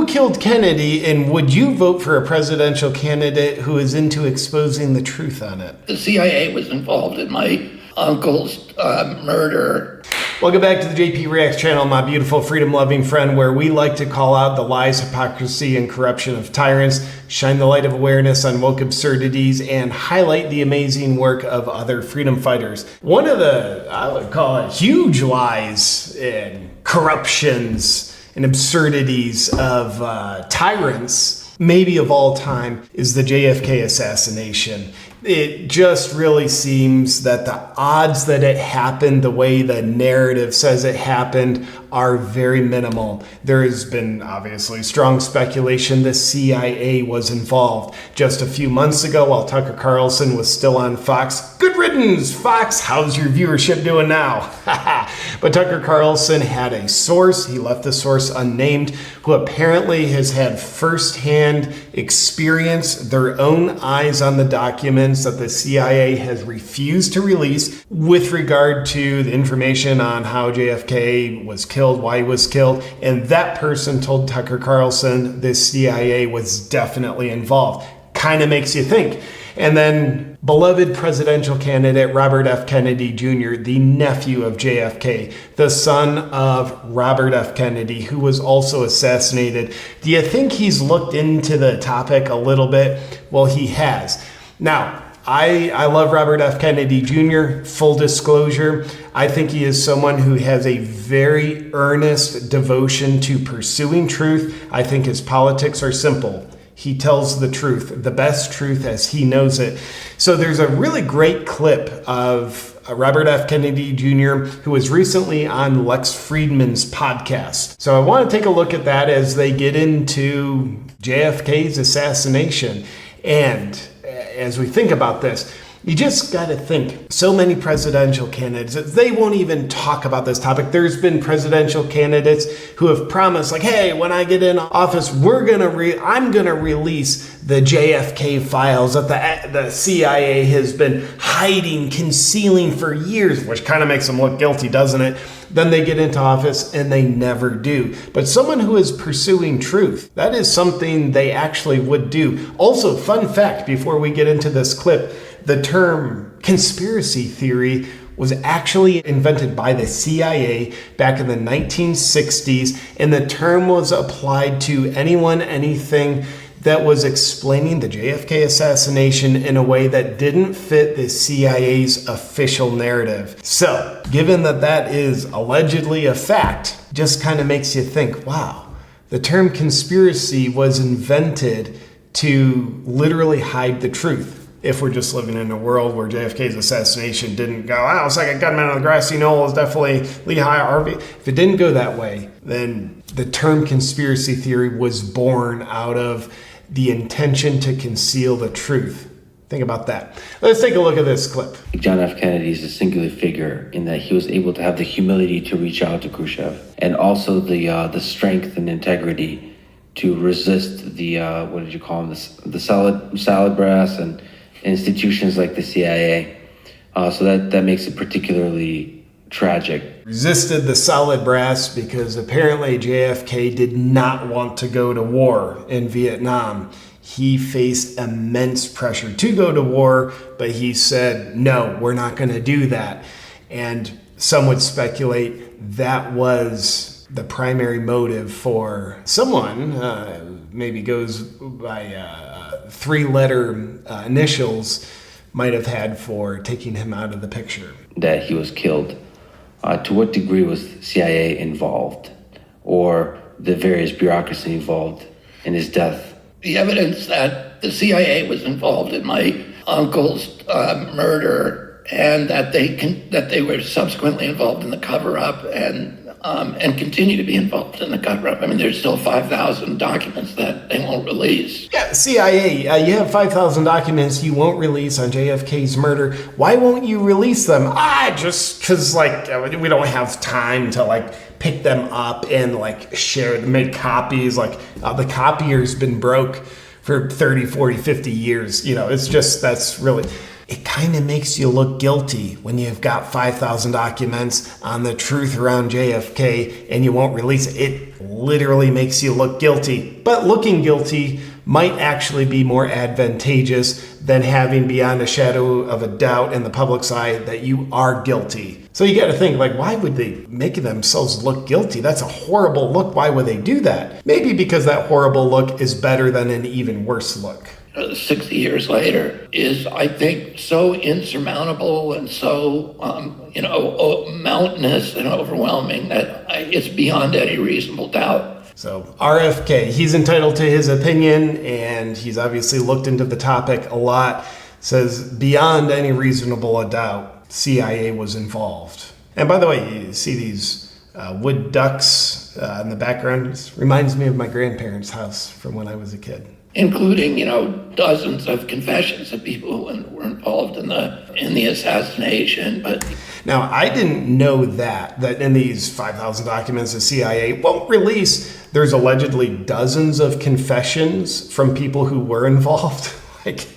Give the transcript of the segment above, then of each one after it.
Who killed Kennedy, and would you vote for a presidential candidate who is into exposing the truth on it? The CIA was involved in my uncle's murder. Welcome back to the JP Reacts channel, my beautiful freedom-loving friend, where we like to call out the lies, hypocrisy, and corruption of tyrants, shine the light of awareness on woke absurdities, and highlight the amazing work of other freedom fighters. One of the, I would call it, huge lies and corruptions and absurdities of tyrants, maybe of all time, is the JFK assassination. It just really seems that the odds that it happened the way the narrative says it happened are very minimal. There has been obviously strong speculation the CIA was involved. Just a few months ago, while Tucker Carlson was still on Fox, good riddance, Fox, how's your viewership doing now? But Tucker Carlson had a source, he left the source unnamed, who apparently has had firsthand experience, their own eyes on the documents that the CIA has refused to release with regard to the information on how JFK was killed, why he was killed, and that person told Tucker Carlson the CIA was definitely involved. Kind of makes you think. And then beloved presidential candidate Robert F. Kennedy Jr., the nephew of JFK, the son of Robert F. Kennedy, who was also assassinated. Do you think he's looked into the topic a little bit? Well, he has. Now, I love Robert F. Kennedy Jr., full disclosure. I think he is someone who has a very earnest devotion to pursuing truth. I think his politics are simple. He tells the truth, the best truth as he knows it. So there's a really great clip of Robert F. Kennedy Jr., who was recently on Lex Fridman's podcast. So I want to take a look at that as they get into JFK's assassination. And as we think about this, you just got to think, so many presidential candidates, they won't even talk about this topic. There's been presidential candidates who have promised, like, hey, when I get in office, I'm going to release the JFK files that the CIA has been hiding, concealing for years, which kind of makes them look guilty, doesn't it? Then they get into office and they never do. But someone who is pursuing truth, that is something they actually would do. Also, fun fact, before we get into this clip, the term conspiracy theory was actually invented by the CIA back in the 1960s, and the term was applied to anyone, anything that was explaining the JFK assassination in a way that didn't fit the CIA's official narrative. So, given that that is allegedly a fact, just kind of makes you think, wow, the term conspiracy was invented to literally hide the truth. If we're just living in a world where JFK's assassination didn't go, oh, it's like a gunman on the grassy knoll, it was definitely Lehigh Harvey. If it didn't go that way, then the term conspiracy theory was born out of the intention to conceal the truth. Think about that. Let's take a look at this clip. John F. Kennedy is a singular figure in that he was able to have the humility to reach out to Khrushchev, and also the strength and integrity to resist the, what did you call them, the salad brass and institutions like the CIA. So that makes it particularly tragic. Resisted the solid brass because apparently JFK did not want to go to war in Vietnam. He faced immense pressure to go to war, but he said, no, we're not going to do that. And some would speculate that was the primary motive for someone, maybe goes by three-letter initials, might have had for taking him out of the picture. That he was killed. To what degree was CIA involved, or the various bureaucracy involved in his death? The evidence that the CIA was involved in my uncle's murder, and that they were subsequently involved in the cover-up and continue to be involved in the cover-up. I mean, there's still 5,000 documents that they won't release. Yeah, CIA, you have 5,000 documents you won't release on JFK's murder. Why won't you release them? Just because, we don't have time to, pick them up and, share, make copies. The copier's been broke for 30, 40, 50 years. It's just, that's really... it kind of makes you look guilty when you've got 5,000 documents on the truth around JFK and you won't release it. It literally makes you look guilty. But looking guilty might actually be more advantageous than having beyond a shadow of a doubt in the public's eye that you are guilty. So you got to think, like, why would they make themselves look guilty? That's a horrible look. Why would they do that? Maybe because that horrible look is better than an even worse look. 60 years later is, I think, so insurmountable and so, mountainous and overwhelming that it's beyond any reasonable doubt. So RFK, he's entitled to his opinion, and he's obviously looked into the topic a lot, says beyond any reasonable doubt, CIA was involved. And by the way, you see these wood ducks in the background. It reminds me of my grandparents' house from when I was a kid. Including, dozens of confessions of people who were involved in the assassination. But now, I didn't know that in these 5,000 documents the CIA won't release, there's allegedly dozens of confessions from people who were involved. Like,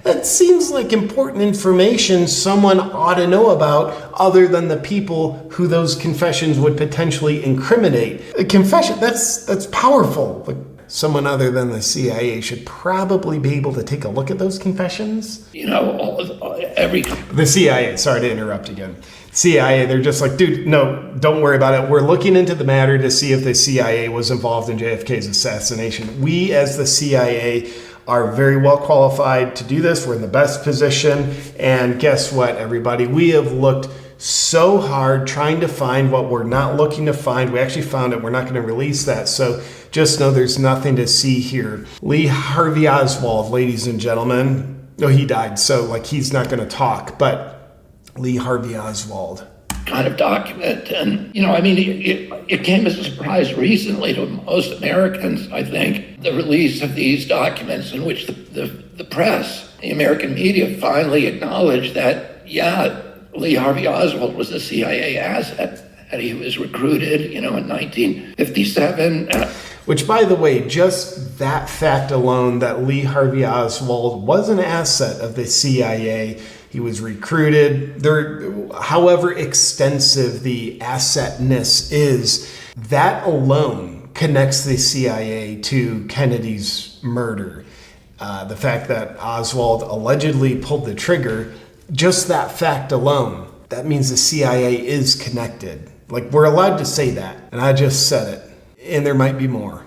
that seems like important information someone ought to know about other than the people who those confessions would potentially incriminate. A confession, that's powerful. Like, someone other than the CIA should probably be able to take a look at those confessions. The CIA, sorry to interrupt again. CIA, they're just like, dude, no, don't worry about it. We're looking into the matter to see if the CIA was involved in JFK's assassination. We, as the CIA, are very well qualified to do this. We're in the best position. And guess what, everybody? We have looked so hard trying to find what we're not looking to find. We actually found it. We're not going to release that. So just know there's nothing to see here. Lee Harvey Oswald, ladies and gentlemen. No, he died, so he's not going to talk. But Lee Harvey Oswald. Kind of document. And, it came as a surprise recently to most Americans, I think, the release of these documents in which the press, the American media finally acknowledged that, Lee Harvey Oswald was a CIA asset, and he was recruited, in 1957. Which, by the way, just that fact alone, that Lee Harvey Oswald was an asset of the CIA. He was recruited. However extensive the assetness is, that alone connects the CIA to Kennedy's murder. The fact that Oswald allegedly pulled the trigger, just that fact alone, that means the CIA is connected. We're allowed to say that, and I just said it. And there might be more.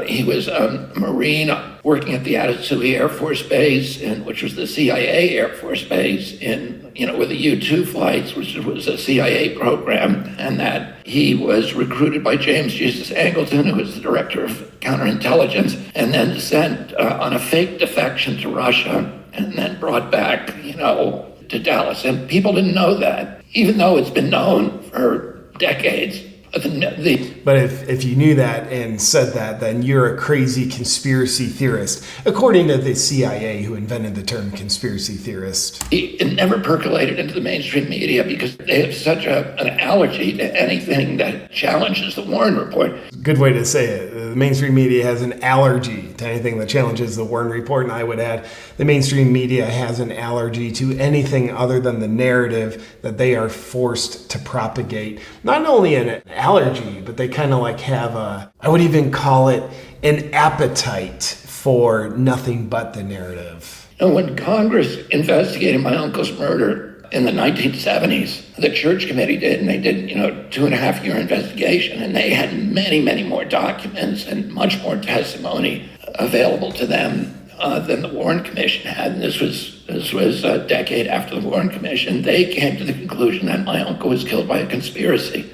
He was a Marine working at the Accuses Air Force Base, which was the CIA Air Force Base, with the U-2 flights, which was a CIA program, and that he was recruited by James Jesus Angleton, who was the director of counterintelligence, and then sent on a fake defection to Russia, and then brought back, to Dallas. And people didn't know that, even though it's been known for decades. But if you knew that and said that, then you're a crazy conspiracy theorist, according to the CIA, who invented the term conspiracy theorist. It never percolated into the mainstream media because they have such an allergy to anything that challenges the Warren Report. Good way to say it. The mainstream media has an allergy to anything that challenges the Warren Report, and I would add the mainstream media has an allergy to anything other than the narrative that they are forced to propagate. Not only an allergy, but they kind of have I would even call it an appetite for nothing but the narrative. When Congress investigated my uncle's murder in the 1970s, the church committee did, and they did, 2.5-year investigation, and they had many, many more documents and much more testimony available to them than the Warren Commission had. And this was a decade after the Warren Commission. They came to the conclusion that my uncle was killed by a conspiracy.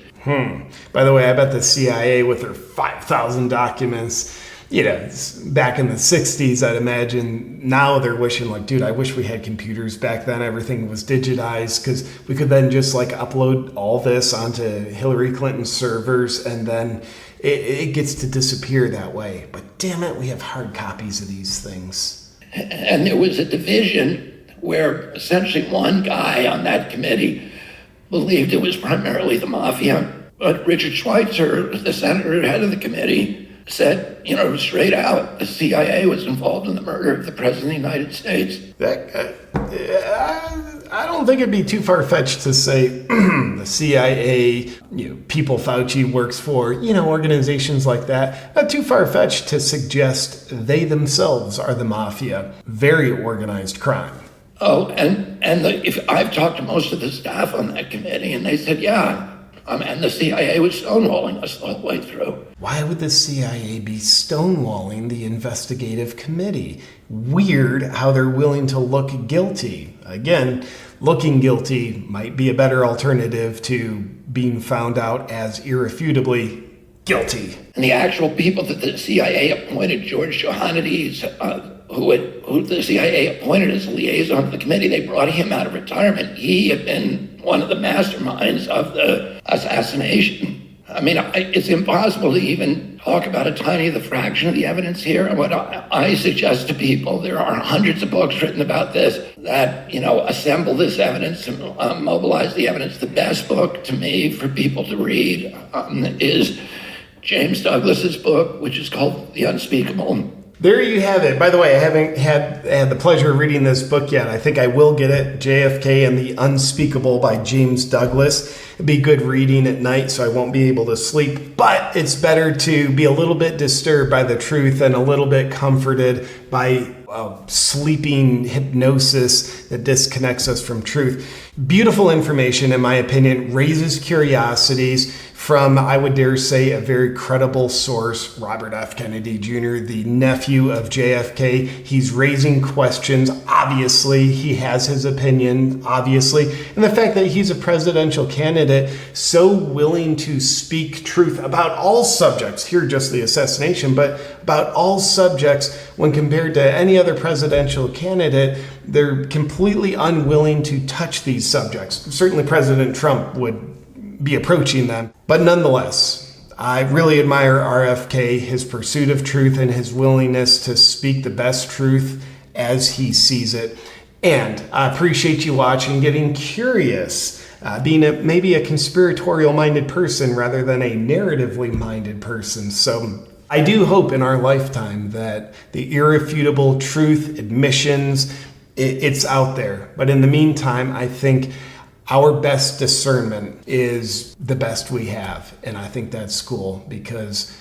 By the way, I bet the CIA with their 5,000 documents, back in the 60s, I'd imagine now they're wishing dude, I wish we had computers back then. Everything was digitized because we could then just upload all this onto Hillary Clinton's servers and then it gets to disappear that way. But damn it, we have hard copies of these things. And there was a division where essentially one guy on that committee believed it was primarily the mafia. But Richard Schweitzer, the senator head of the committee, said, straight out, the CIA was involved in the murder of the President of the United States. I don't think it'd be too far-fetched to say the CIA, people Fauci works for, organizations like that. Not too far-fetched to suggest they themselves are the mafia. Very organized crime. Oh, if I've talked to most of the staff on that committee, and they said, yeah, and the CIA was stonewalling us all the way through. Why would the CIA be stonewalling the investigative committee? Weird how they're willing to look guilty. Again, looking guilty might be a better alternative to being found out as irrefutably guilty. And the actual people that the CIA appointed, George Johannides, who the CIA appointed as liaison to the committee, they brought him out of retirement. He had been one of the masterminds of the assassination. I mean, it's impossible to even talk about a tiny fraction of the evidence here. And what I suggest to people, there are hundreds of books written about this that, assemble this evidence and mobilize the evidence. The best book to me for people to read is James Douglas's book, which is called The Unspeakable. There you have it. By the way, I haven't had the pleasure of reading this book yet. I think I will get it. JFK and the Unspeakable by James Douglas. It'd be good reading at night, so I won't be able to sleep. But it's better to be a little bit disturbed by the truth and a little bit comforted by sleeping hypnosis that disconnects us from truth. Beautiful information, in my opinion, raises curiosities from, I would dare say, a very credible source, Robert F. Kennedy Jr., the nephew of JFK. He's raising questions. Obviously, he has his opinion, obviously. And the fact that he's a presidential candidate, so willing to speak truth about all subjects, here just the assassination, but about all subjects when compared to any other presidential candidate, they're completely unwilling to touch these subjects. Certainly President Trump would be approaching them. But nonetheless, I really admire RFK, his pursuit of truth and his willingness to speak the best truth as he sees it. And I appreciate you watching, getting curious, being maybe a conspiratorial-minded person rather than a narratively-minded person. So I do hope in our lifetime that the irrefutable truth, admissions, it's out there. But in the meantime, I think our best discernment is the best we have. And I think that's cool because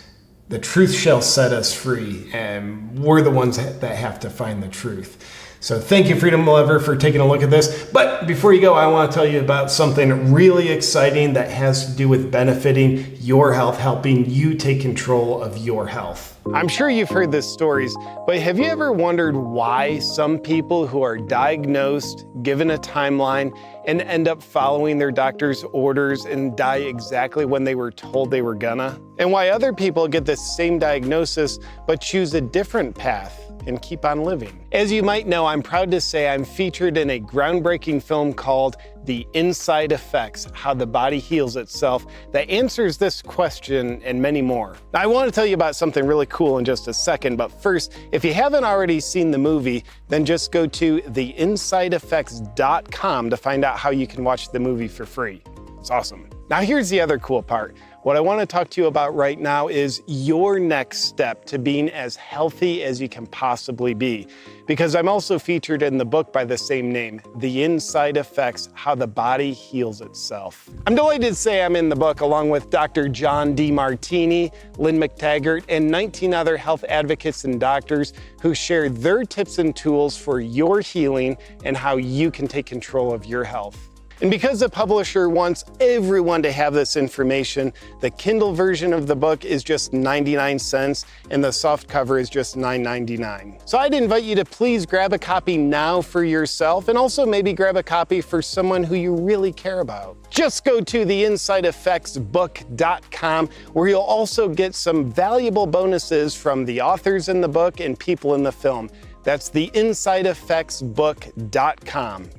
the truth shall set us free. And we're the ones that have to find the truth. So thank you, Freedom Lover, for taking a look at this. But before you go, I want to tell you about something really exciting that has to do with benefiting your health, helping you take control of your health. I'm sure you've heard these stories, but have you ever wondered why some people who are diagnosed, given a timeline, and end up following their doctor's orders and die exactly when they were told they were gonna? And why other people get the same diagnosis but choose a different path and keep on living? As you might know, I'm proud to say I'm featured in a groundbreaking film called The Inside Effects, How the Body Heals Itself, that answers this question and many more. Now, I want to tell you about something really cool in just a second, but first, if you haven't already seen the movie, then just go to theinsideeffects.com to find out how you can watch the movie for free. It's awesome. Now, here's the other cool part. What I want to talk to you about right now is your next step to being as healthy as you can possibly be. Because I'm also featured in the book by the same name, The Inside Effects, How the Body Heals Itself. I'm delighted to say I'm in the book along with Dr. John DeMartini, Lynn McTaggart, and 19 other health advocates and doctors who share their tips and tools for your healing and how you can take control of your health. And because the publisher wants everyone to have this information, the Kindle version of the book is just 99 cents and the soft cover is just $9.99. So I'd invite you to please grab a copy now for yourself and also maybe grab a copy for someone who you really care about. Just go to theinsideeffectsbook.com where you'll also get some valuable bonuses from the authors in the book and people in the film. That's theinsideeffectsbook.com.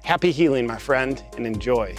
Happy healing, my friend, and enjoy.